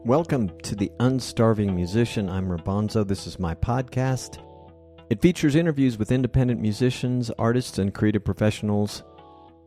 Welcome to The Unstarving Musician. I'm Rabanzo. This is my podcast. It features interviews with independent musicians, artists, and creative professionals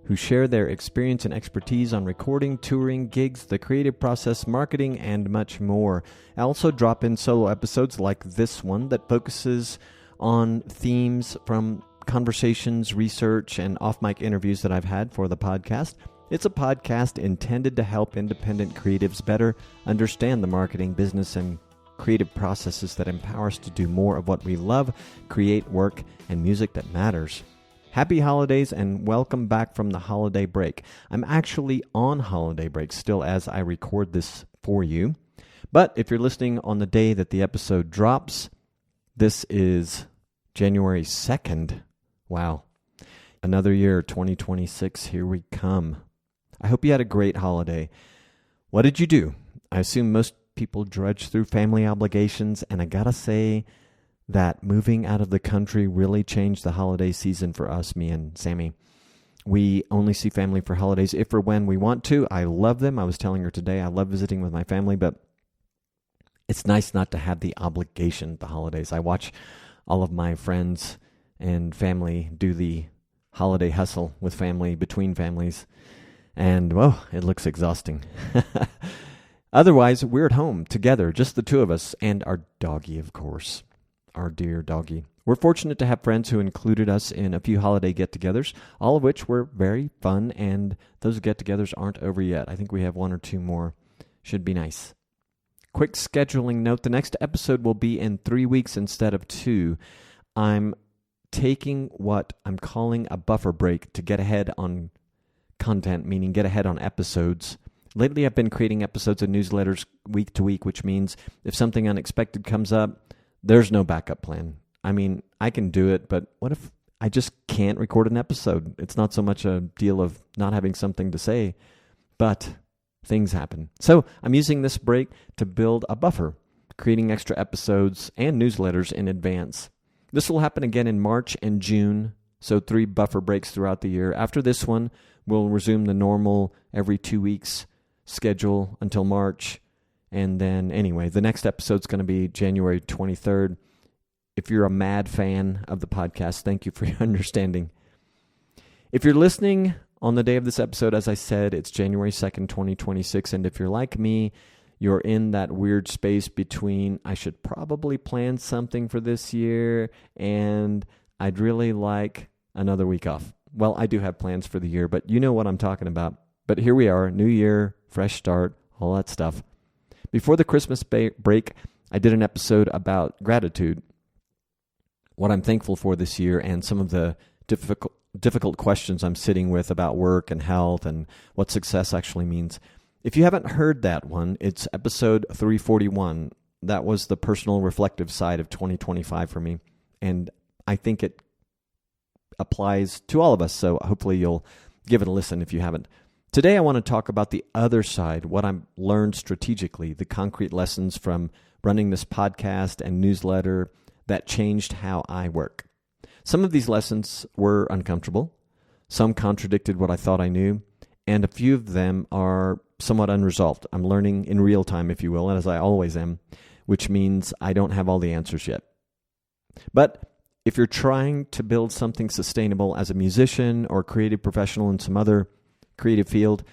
who share their experience and expertise on recording, touring, gigs, the creative process, marketing, and much more. I also drop in solo episodes like this one that focuses on themes from conversations, research, and off-mic interviews that I've had for the podcast. It's a podcast intended to help independent creatives better understand the marketing, business, and creative processes that empower us to do more of what we love, create work, and music that matters. Happy holidays and welcome back from the holiday break. I'm actually on holiday break still as I record this for you. But if you're listening on the day that the episode drops, this is January 2nd. Wow. Another year, 2026, here we come. I hope you had a great holiday. What did you do? I assume most people drudge through family obligations, and I gotta say that moving out of the country really changed the holiday season for us, me and Sammy. We only see family for holidays if or when we want to. I love them. I was telling her today I love visiting with my family, but it's nice not to have the obligation at the holidays. I watch all of my friends and family do the holiday hustle with family, between families, and, well, it looks exhausting. Otherwise, we're at home together, just the two of us, and our doggy, of course, our dear doggy. We're fortunate to have friends who included us in a few holiday get-togethers, all of which were very fun, and those get-togethers aren't over yet. I think we have one or two more. Should be nice. Quick scheduling note, the next episode will be in 3 weeks instead of 2. I'm taking what I'm calling a buffer break to get ahead on content, meaning get ahead on episodes. Lately, I've been creating episodes and newsletters week to week, which means if something unexpected comes up, there's no backup plan. I mean, I can do it, but what if I just can't record an episode? It's not so much a deal of not having something to say, but things happen. So I'm using this break to build a buffer, creating extra episodes and newsletters in advance. This will happen again in March and June, so 3 buffer breaks throughout the year. After this one, we'll resume the normal every 2 weeks schedule until March. And then, anyway, the next episode's going to be January 23rd. If you're a mad fan of the podcast, thank you for your understanding. If you're listening on the day of this episode, as I said, it's January 2nd, 2026. And if you're like me, you're in that weird space between I should probably plan something for this year and I'd really like another week off. Well, I do have plans for the year, but you know what I'm talking about. But here we are, new year, fresh start, all that stuff. Before the Christmas break, I did an episode about gratitude, what I'm thankful for this year, and some of the difficult questions I'm sitting with about work and health and what success actually means. If you haven't heard that one, it's episode 341. That was the personal reflective side of 2025 for me, and I think it applies to all of us, so hopefully you'll give it a listen if you haven't. Today I want to talk about the other side, what I've learned strategically, the concrete lessons from running this podcast and newsletter that changed how I work. Some of these lessons were uncomfortable, some contradicted what I thought I knew, and a few of them are somewhat unresolved. I'm learning in real time, if you will, as I always am, which means I don't have all the answers yet. But if you're trying to build something sustainable as a musician or creative professional in some other creative field,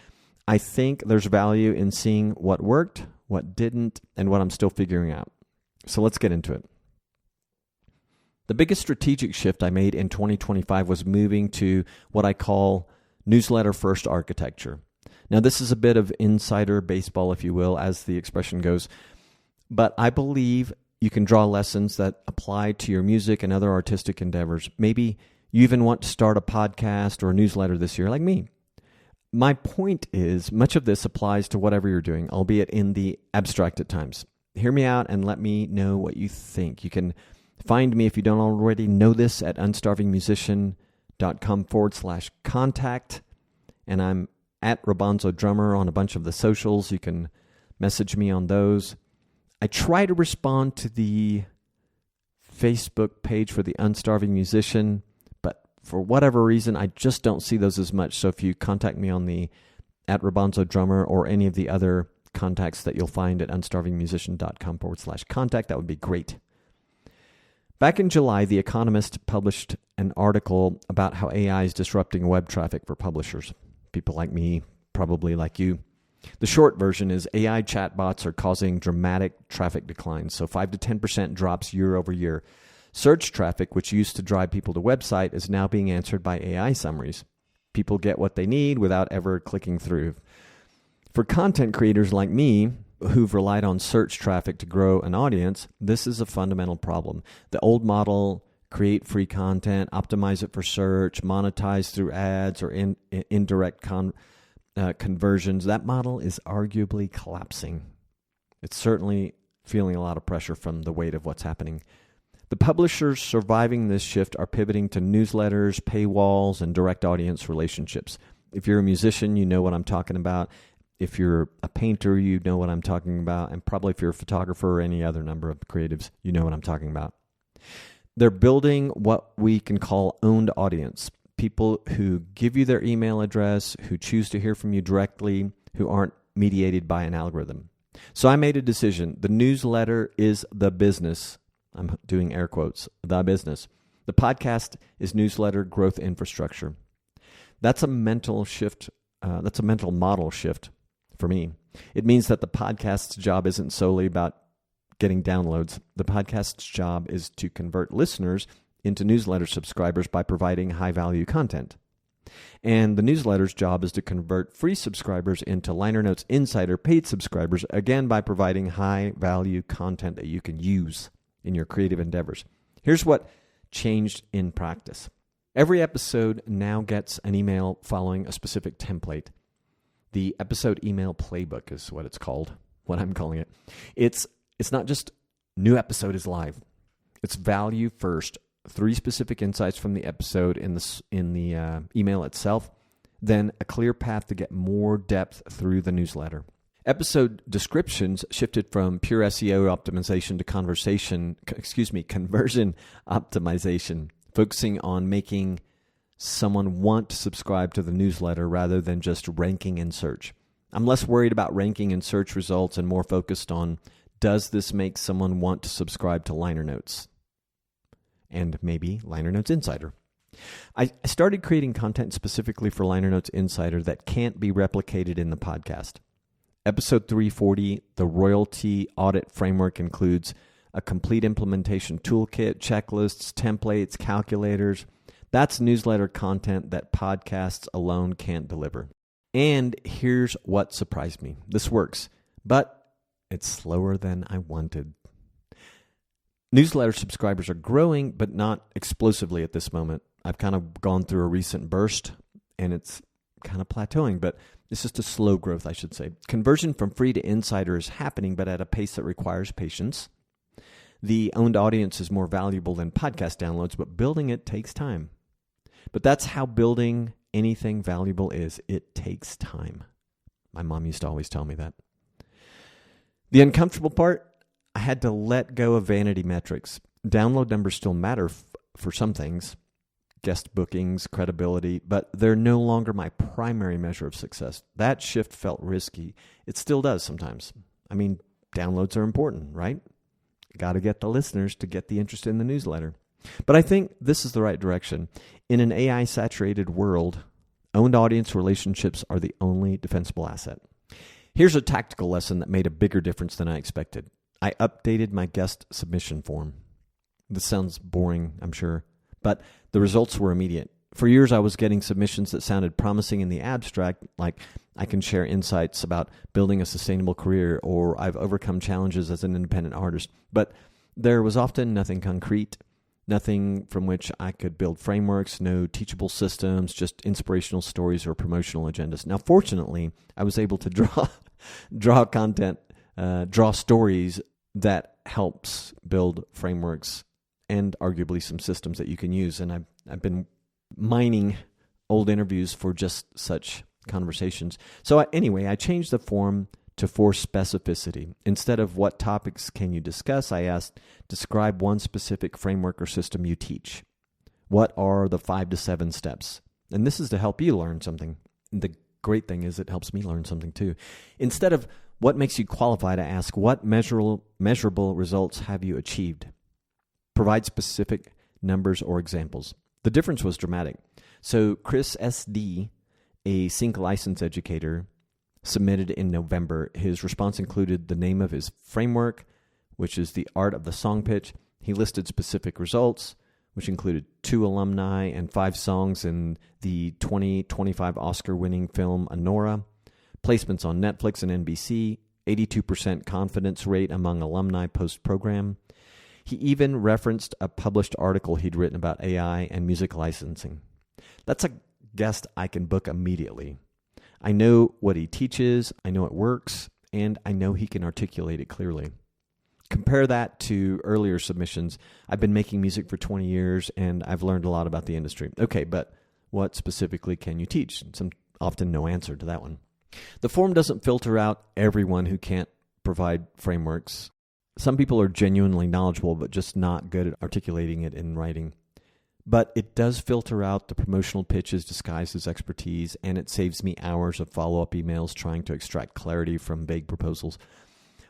I think there's value in seeing what worked, what didn't, and what I'm still figuring out. So let's get into it. The biggest strategic shift I made in 2025 was moving to what I call newsletter first architecture. Now, this is a bit of insider baseball, if you will, as the expression goes, but I believe you can draw lessons that apply to your music and other artistic endeavors. Maybe you even want to start a podcast or a newsletter this year, like me. My point is, much of this applies to whatever you're doing, albeit in the abstract at times. Hear me out and let me know what you think. You can find me, if you don't already know this, at unstarvingmusician.com/contact. And I'm at Rabanzo Drummer on a bunch of the socials. You can message me on those. I try to respond to the Facebook page for the Unstarving Musician, but for whatever reason, I just don't see those as much. So if you contact me on the at Rabanzo Drummer or any of the other contacts that you'll find at unstarvingmusician.com/contact. That would be great. Back in July, The Economist published an article about how AI is disrupting web traffic for publishers. People like me, probably like you. The short version is AI chatbots are causing dramatic traffic declines, so 5 to 10% drops year over year. Search traffic, which used to drive people to website, is now being answered by AI summaries. People get what they need without ever clicking through. For content creators like me, who've relied on search traffic to grow an audience, this is a fundamental problem. The old model, create free content, optimize it for search, monetize through ads or indirect conversions, that model is arguably collapsing. It's certainly feeling a lot of pressure from the weight of what's happening. The publishers surviving this shift are pivoting to newsletters, paywalls, and direct audience relationships. If you're a musician, you know what I'm talking about. If you're a painter, you know what I'm talking about. And probably if you're a photographer or any other number of creatives, you know what I'm talking about. They're building what we can call owned audience. People who give you their email address, who choose to hear from you directly, who aren't mediated by an algorithm. So I made a decision. The newsletter is the business. I'm doing air quotes, the business. The podcast is newsletter growth infrastructure. That's a mental shift. That's a mental model shift for me. It means that the podcast's job isn't solely about getting downloads. The podcast's job is to convert listeners into newsletter subscribers by providing high-value content. And the newsletter's job is to convert free subscribers into Liner Notes Insider paid subscribers, again by providing high-value content that you can use in your creative endeavors. Here's what changed in practice. Every episode now gets an email following a specific template. The episode email playbook is what it's called, what I'm calling it. It's not just new episode is live. It's value first. 3 specific insights from the episode in the email itself, then a clear path to get more depth through the newsletter. Episode descriptions shifted from pure SEO optimization to conversion optimization, focusing on making someone want to subscribe to the newsletter rather than just ranking in search. I'm less worried about ranking in search results and more focused on, does this make someone want to subscribe to Liner Notes? And maybe Liner Notes Insider. I started creating content specifically for Liner Notes Insider that can't be replicated in the podcast. Episode 340, the royalty audit framework, includes a complete implementation toolkit, checklists, templates, calculators. That's newsletter content that podcasts alone can't deliver. And here's what surprised me. This works, but it's slower than I wanted. Newsletter subscribers are growing, but not explosively at this moment. I've kind of gone through a recent burst, and it's kind of plateauing, but it's just a slow growth, I should say. Conversion from free to insider is happening, but at a pace that requires patience. The owned audience is more valuable than podcast downloads, but building it takes time. But that's how building anything valuable is. It takes time. My mom used to always tell me that. The uncomfortable part, I had to let go of vanity metrics. Download numbers still matter for some things, guest bookings, credibility, but they're no longer my primary measure of success. That shift felt risky. It still does sometimes. I mean, downloads are important, right? Got to get the listeners to get the interest in the newsletter. But I think this is the right direction. In an AI-saturated world, owned audience relationships are the only defensible asset. Here's a tactical lesson that made a bigger difference than I expected. I updated my guest submission form. This sounds boring, I'm sure, but the results were immediate. For years, I was getting submissions that sounded promising in the abstract, like I can share insights about building a sustainable career, or I've overcome challenges as an independent artist. But there was often nothing concrete, nothing from which I could build frameworks, no teachable systems, just inspirational stories or promotional agendas. Now, fortunately, I was able to draw content, draw stories that helps build frameworks and arguably some systems that you can use. And I've been mining old interviews for just such conversations. So anyway, I changed the form to force specificity. Instead of what topics can you discuss, I asked, describe one specific framework or system you teach. What are the 5 to 7 steps? And this is to help you learn something. The great thing is it helps me learn something too. Instead of What makes you qualify to ask what measurable results have you achieved? Provide specific numbers or examples. The difference was dramatic. So Chris S.D., a sync license educator, submitted in November. His response included the name of his framework, which is the art of the song pitch. He listed specific results, which included 2 alumni and 5 songs in the 2025 Oscar-winning film Anora, placements on Netflix and NBC, 82% confidence rate among alumni post-program. He even referenced a published article he'd written about AI and music licensing. That's a guest I can book immediately. I know what he teaches, I know it works, and I know he can articulate it clearly. Compare that to earlier submissions. I've been making music for 20 years, and I've learned a lot about the industry. Okay, but what specifically can you teach? Often no answer to that one. The form doesn't filter out everyone who can't provide frameworks. Some people are genuinely knowledgeable, but just not good at articulating it in writing. But it does filter out the promotional pitches disguised as expertise, and it saves me hours of follow-up emails trying to extract clarity from vague proposals.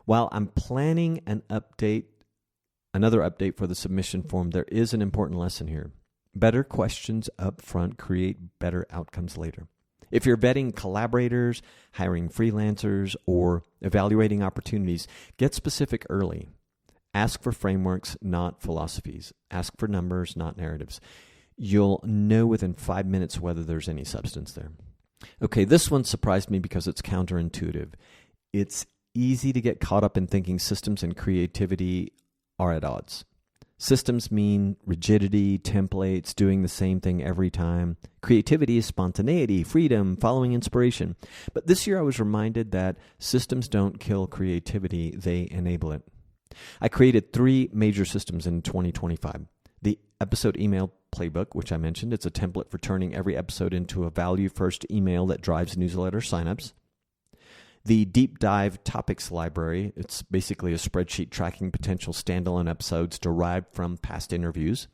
While I'm planning another update for the submission form, there is an important lesson here. Better questions up front create better outcomes later. If you're vetting collaborators, hiring freelancers, or evaluating opportunities, get specific early. Ask for frameworks, not philosophies. Ask for numbers, not narratives. You'll know within 5 minutes whether there's any substance there. Okay, this one surprised me because it's counterintuitive. It's easy to get caught up in thinking systems and creativity are at odds. Systems mean rigidity, templates, doing the same thing every time. Creativity is spontaneity, freedom, following inspiration. But this year I was reminded that systems don't kill creativity, they enable it. I created 3 major systems in 2025. The episode email playbook, which I mentioned, it's a template for turning every episode into a value-first email that drives newsletter signups. The deep dive topics library, it's basically a spreadsheet tracking potential standalone episodes derived from past interviews.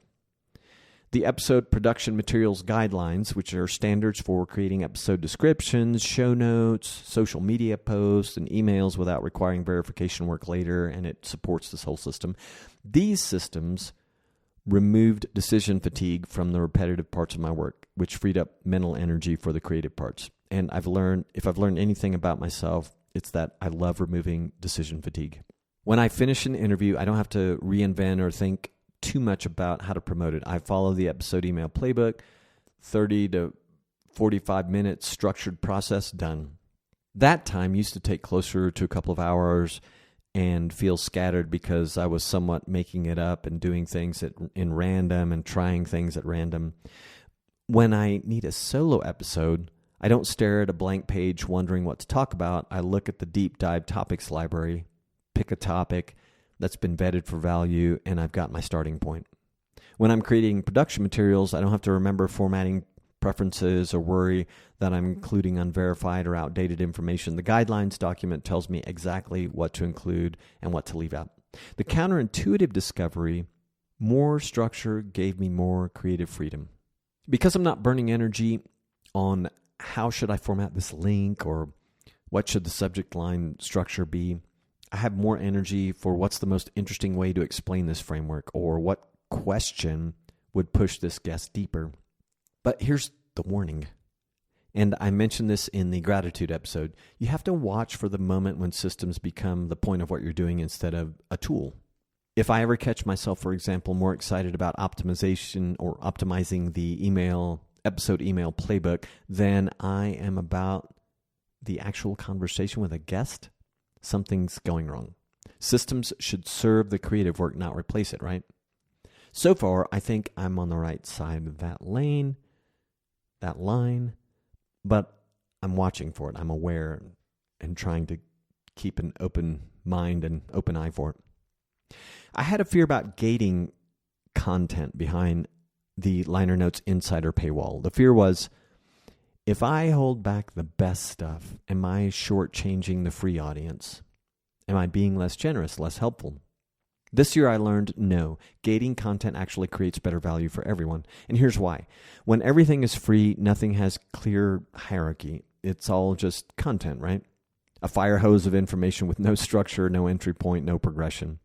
The episode production materials guidelines, which are standards for creating episode descriptions, show notes, social media posts, and emails without requiring verification work later, and it supports this whole system. These systems removed decision fatigue from the repetitive parts of my work, which freed up mental energy for the creative parts. And if I've learned anything about myself, it's that I love removing decision fatigue. When I finish an interview, I don't have to reinvent or think too much about how to promote it. I follow the episode email playbook, 30 to 45 minutes, structured process, done. That time used to take closer to a couple of hours and feel scattered because I was somewhat making it up and doing things in random and trying things at random. When I need a solo episode, I don't stare at a blank page wondering what to talk about. I look at the deep dive topics library, pick a topic that's been vetted for value, and I've got my starting point. When I'm creating production materials, I don't have to remember formatting preferences or worry that I'm including unverified or outdated information. The guidelines document tells me exactly what to include and what to leave out. The counterintuitive discovery, more structure gave me more creative freedom. Because I'm not burning energy on how should I format this link or what should the subject line structure be, I have more energy for what's the most interesting way to explain this framework or what question would push this guest deeper. But here's the warning, and I mentioned this in the gratitude episode. You have to watch for the moment when systems become the point of what you're doing instead of a tool. If I ever catch myself, for example, more excited about optimization or optimizing the episode email playbook than I am about the actual conversation with a guest, something's going wrong. Systems should serve the creative work, not replace it, right? So far, I think I'm on the right side of that line, but I'm watching for it. I'm aware and trying to keep an open mind and open eye for it. I had a fear about gating content behind the liner notes insider paywall. The fear was, if I hold back the best stuff, am I shortchanging the free audience? Am I being less generous, less helpful? This year I learned no, gating content actually creates better value for everyone. And here's why. When everything is free, nothing has clear hierarchy. It's all just content, right? a fire hose of information with no structure, no entry point, no progression.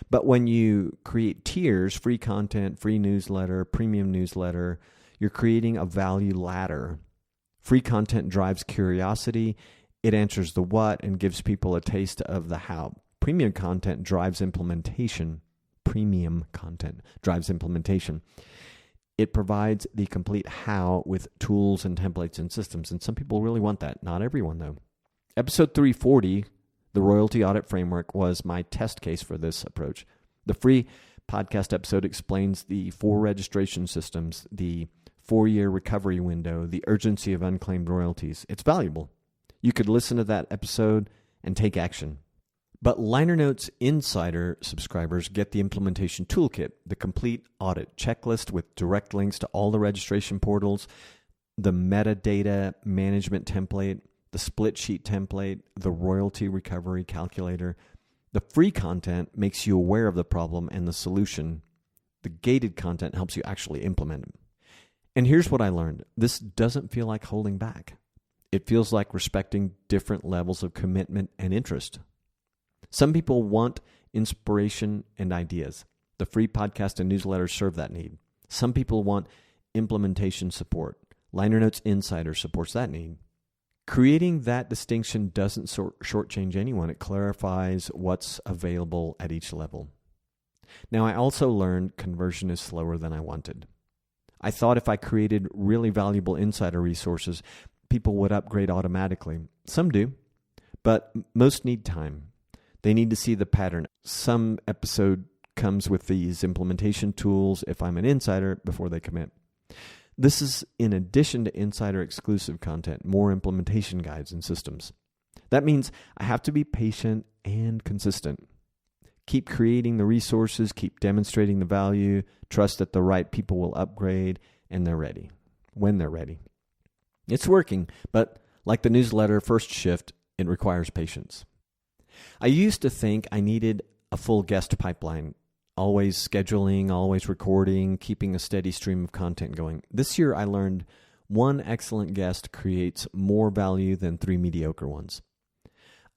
But when you create tiers, free content, free newsletter, premium newsletter, you're creating a value ladder. Free content drives curiosity. It answers the what and gives people a taste of the how. Premium content drives implementation. Premium content drives implementation. It provides the complete how with tools and templates and systems. And some people really want that. Not everyone, though. Episode 340, the Royalty Audit Framework, was my test case for this approach. The free podcast episode explains the 4 registration systems, the 4-year recovery window, the urgency of unclaimed royalties. It's valuable. You could listen to that episode and take action. But Liner Notes Insider subscribers get the implementation toolkit, the complete audit checklist with direct links to all the registration portals, the metadata management template, the split sheet template, the royalty recovery calculator. The free content makes you aware of the problem and the solution. The gated content helps you actually implement it. And here's what I learned. This doesn't feel like holding back. It feels like respecting different levels of commitment and interest. Some people want inspiration and ideas. The free podcast and newsletters serve that need. Some people want implementation support. Liner Notes Insider supports that need. Creating that distinction doesn't shortchange anyone. It clarifies what's available at each level. Now, I also learned conversion is slower than I wanted. I thought if I created really valuable insider resources, people would upgrade automatically. Some do, but most need time. They need to see the pattern. Some episode comes with these implementation tools if I'm an insider before they commit. This is in addition to insider exclusive content, more implementation guides and systems. That means I have to be patient and consistent. Keep creating the resources, keep demonstrating the value, trust that the right people will upgrade, and they're ready, when they're ready. It's working, but like the newsletter first shift, it requires patience. I used to think I needed a full guest pipeline, always scheduling, always recording, keeping a steady stream of content going. This year I learned one excellent guest creates more value than 3 mediocre ones.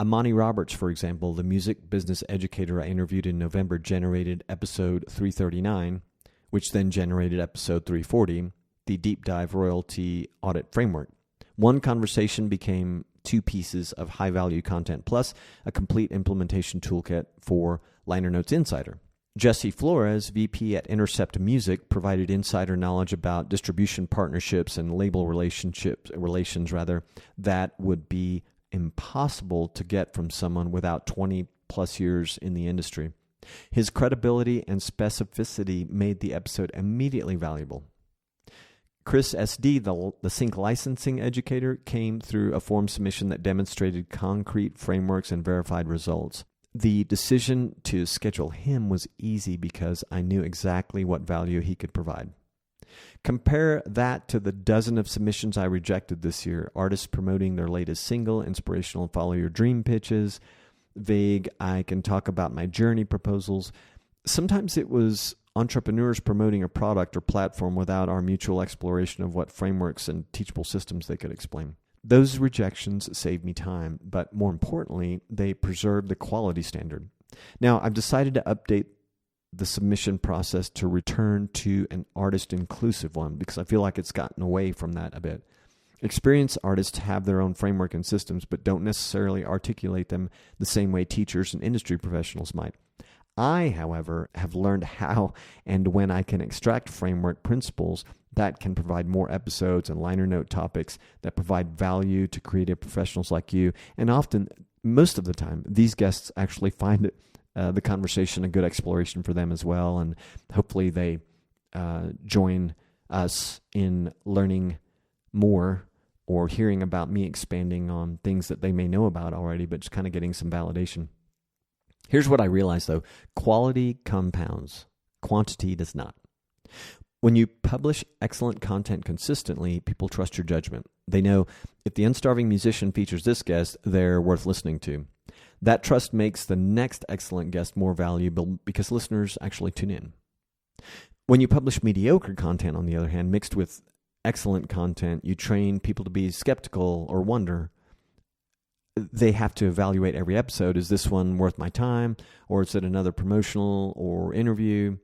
Amani Roberts, for example, the music business educator I interviewed in November, generated episode 339, which then generated episode 340, the deep dive royalty audit framework. One conversation became 2 pieces of high-value content plus a complete implementation toolkit for Liner Notes Insider. Jesse Flores, VP at Intercept Music, provided insider knowledge about distribution partnerships and label relations that would be impossible to get from someone without 20 plus years in the industry. His credibility and specificity made the episode immediately valuable. Chris SD, the sync licensing educator, came through a form submission that demonstrated concrete frameworks and verified results. The decision to schedule him was easy because I knew exactly what value he could provide. Compare that to the dozen of submissions I rejected this year, artists promoting their latest single, inspirational follow your dream pitches, vague I can talk about my journey proposals. Sometimes it was entrepreneurs promoting a product or platform without our mutual exploration of what frameworks and teachable systems they could explain. Those rejections saved me time, but more importantly, they preserved the quality standard. Now, I've decided to update the submission process to return to an artist-inclusive one because I feel like it's gotten away from that a bit. Experienced artists have their own framework and systems, but don't necessarily articulate them the same way teachers and industry professionals might. I, however, have learned how and when I can extract framework principles that can provide more episodes and liner note topics that provide value to creative professionals like you. And often, most of the time, these guests actually find the conversation a good exploration for them as well. And hopefully they join us in learning more or hearing about me expanding on things that they may know about already, but just kind of getting some validation. Here's what I realized, though. Quality compounds. Quantity does not. When you publish excellent content consistently, people trust your judgment. They know if the unstarving musician features this guest, they're worth listening to. That trust makes the next excellent guest more valuable because listeners actually tune in. When you publish mediocre content, on the other hand, mixed with excellent content, you train people to be skeptical or wonder. they have to evaluate every episode. Is this one worth my time, or is it another promotional or interview?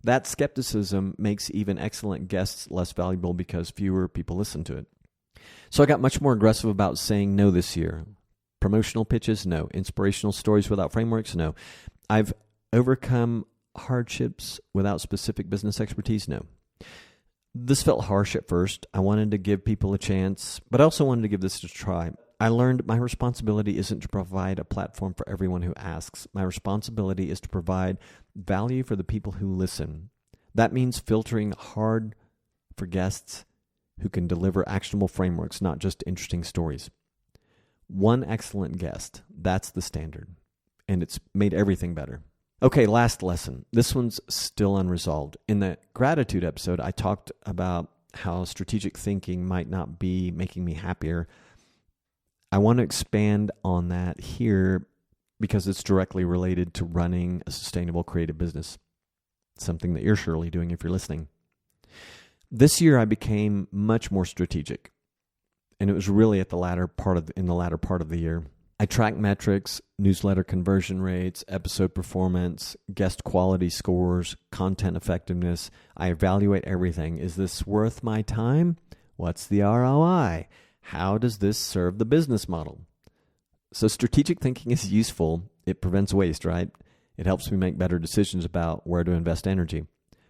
That skepticism makes even excellent guests less valuable because fewer people listen to it. So I got much more aggressive about saying no this year. Promotional pitches, no. Inspirational stories without frameworks, no. I've overcome hardships without specific business expertise, no. This felt harsh at first. I wanted to give people a chance, but I also wanted to give this a try. I learned my responsibility isn't to provide a platform for everyone who asks. My responsibility is to provide value for the people who listen. That means filtering hard for guests who can deliver actionable frameworks, not just interesting stories. One excellent guest, that's the standard, and it's made everything better. Okay, last lesson. This one's still unresolved. In the gratitude episode, I talked about how strategic thinking might not be making me happier. I want to expand on that here because it's directly related to running a sustainable creative business, something that you're surely doing if you're listening. This year, I became much more strategic, and it was really in the latter part of the year. I track metrics, newsletter conversion rates, episode performance, guest quality scores, content effectiveness. I evaluate everything. Is this worth my time? What's the ROI? How does this serve the business model? So strategic thinking is useful. It prevents waste, right? It helps me make better decisions about where to invest energy.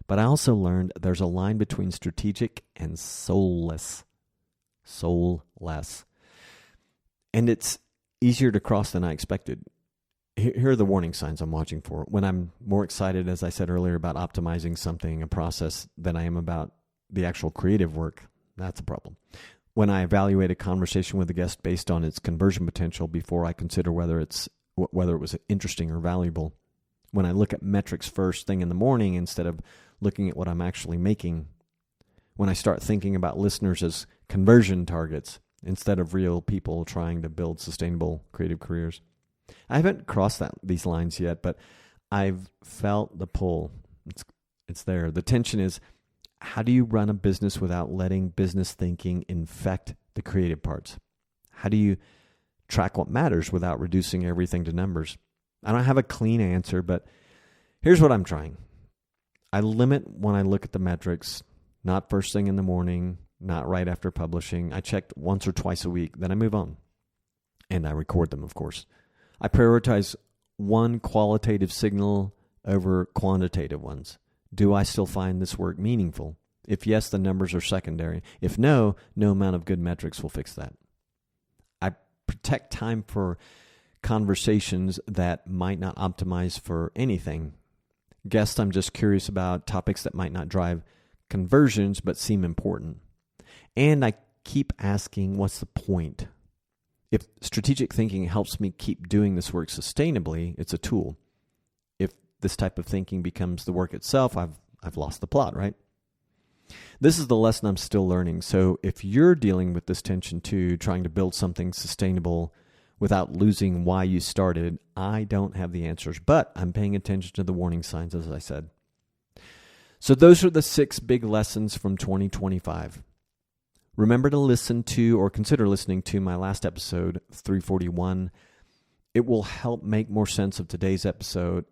But I also learned there's a line between strategic and soulless. Soulless. And it's easier to cross than I expected. Here are the warning signs I'm watching for. When I'm more excited, as I said earlier, about optimizing something, a process, than I am about the actual creative work, that's a problem. When I evaluate a conversation with a guest based on its conversion potential before I consider whether it was interesting or valuable. When I look at metrics first thing in the morning instead of looking at what I'm actually making. When I start thinking about listeners as conversion targets instead of real people trying to build sustainable creative careers. I haven't crossed these lines yet, but I've felt the pull. It's there. The tension is, how do you run a business without letting business thinking infect the creative parts? How do you track what matters without reducing everything to numbers? I don't have a clean answer, but here's what I'm trying. I limit when I look at the metrics, not first thing in the morning, not right after publishing. I check once or twice a week, then I move on. And I record them, of course. I prioritize one qualitative signal over quantitative ones. Do I still find this work meaningful? If yes, the numbers are secondary. If no, no amount of good metrics will fix that. I protect time for conversations that might not optimize for anything. Guests I'm just curious about, topics that might not drive conversions but seem important. And I keep asking, what's the point? If strategic thinking helps me keep doing this work sustainably, it's a tool. If this type of thinking becomes the work itself, I've lost the plot, right? This is the lesson I'm still learning. So if you're dealing with this tension too, trying to build something sustainable without losing why you started, I don't have the answers, but I'm paying attention to the warning signs, as I said. So those are the 6 big lessons from 2025. Remember to listen to or consider listening to my last episode, 341. It will help make more sense of today's episode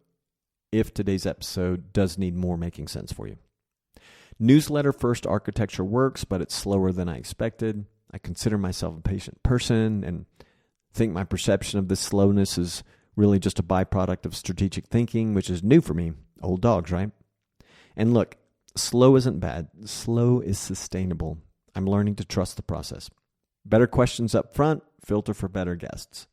if today's episode does need more making sense for you. Newsletter first architecture works, but it's slower than I expected. I consider myself a patient person and think my perception of this slowness is really just a byproduct of strategic thinking, which is new for me. Old dogs, right? And look, slow isn't bad. Slow is sustainable. I'm learning to trust the process. Better questions up front, filter for better guests.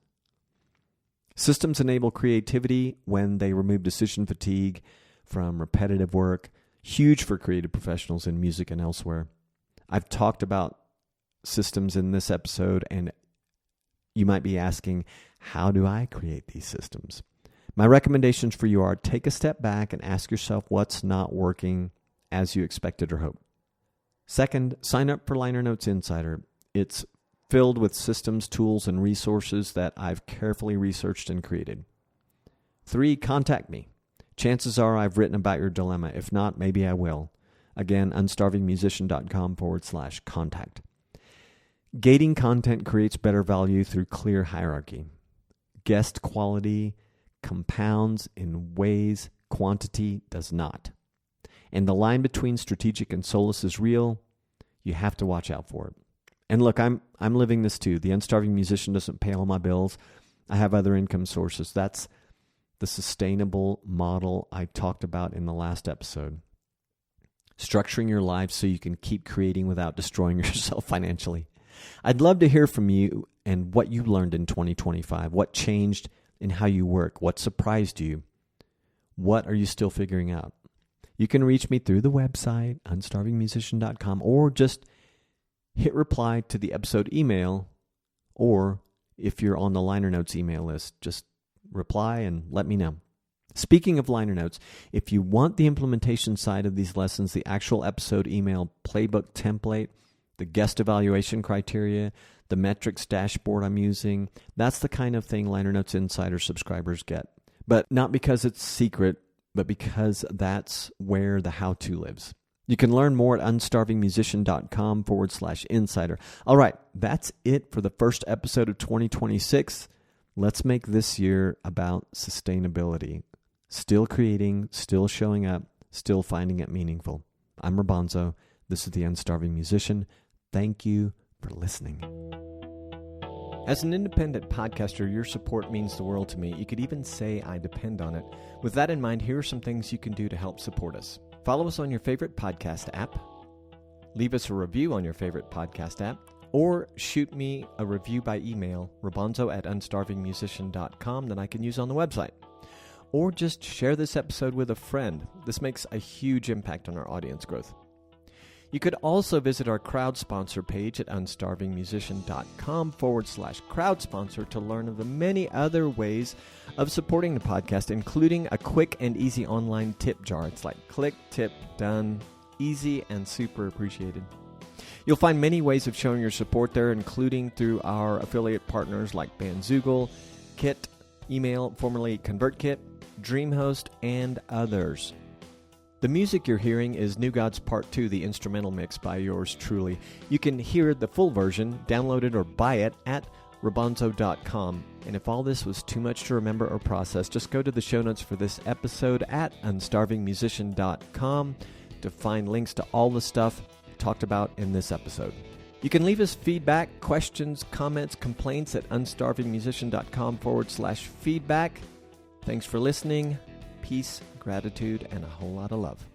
Systems enable creativity when they remove decision fatigue from repetitive work. Huge for creative professionals in music and elsewhere. I've talked about systems in this episode, and you might be asking, how do I create these systems? My recommendations for you are take a step back and ask yourself what's not working as you expected or hoped. Second, sign up for Liner Notes Insider. It's filled with systems, tools, and resources that I've carefully researched and created. 3, contact me. Chances are I've written about your dilemma. If not, maybe I will. Again, unstarvingmusician.com/contact. Gating content creates better value through clear hierarchy. Guest quality compounds in ways quantity does not. And the line between strategic and soulless is real. You have to watch out for it. And look, I'm living this too. The unstarving musician doesn't pay all my bills. I have other income sources. That's the sustainable model I talked about in the last episode. Structuring your life so you can keep creating without destroying yourself financially. I'd love to hear from you and what you learned in 2025. What changed in how you work? What surprised you? What are you still figuring out? You can reach me through the website, unstarvingmusician.com, or just hit reply to the episode email, or if you're on the liner notes email list, just reply and let me know. Speaking of liner notes, if you want the implementation side of these lessons, the actual episode email playbook template, the guest evaluation criteria, the metrics dashboard I'm using, that's the kind of thing Liner Notes Insider subscribers get. But not because it's secret, but because that's where the how-to lives. You can learn more at unstarvingmusician.com/insider. All right, that's it for the first episode of 2026. Let's make this year about sustainability. Still creating, still showing up, still finding it meaningful. I'm Rabanzo. This is the Unstarving Musician. Thank you for listening. As an independent podcaster, your support means the world to me. You could even say I depend on it. With that in mind, here are some things you can do to help support us. Follow us on your favorite podcast app. Leave us a review on your favorite podcast app. Or shoot me a review by email, rabanzo@unstarvingmusician.com, that I can use on the website. Or just share this episode with a friend. This makes a huge impact on our audience growth. You could also visit our crowd sponsor page at unstarvingmusician.com/crowd sponsor to learn of the many other ways of supporting the podcast, including a quick and easy online tip jar. It's like click, tip, done, easy and super appreciated. You'll find many ways of showing your support there, including through our affiliate partners like Bandzoogle, Kit, Email, formerly ConvertKit, DreamHost, and others. The music you're hearing is New Gods Part 2, the instrumental mix by yours truly. You can hear the full version, download it, or buy it at rabanzo.com. And if all this was too much to remember or process, just go to the show notes for this episode at unstarvingmusician.com to find links to all the stuff talked about in this episode. You can leave us feedback, questions, comments, complaints at unstarvingmusician.com/feedback. Thanks for listening. Peace, gratitude, and a whole lot of love.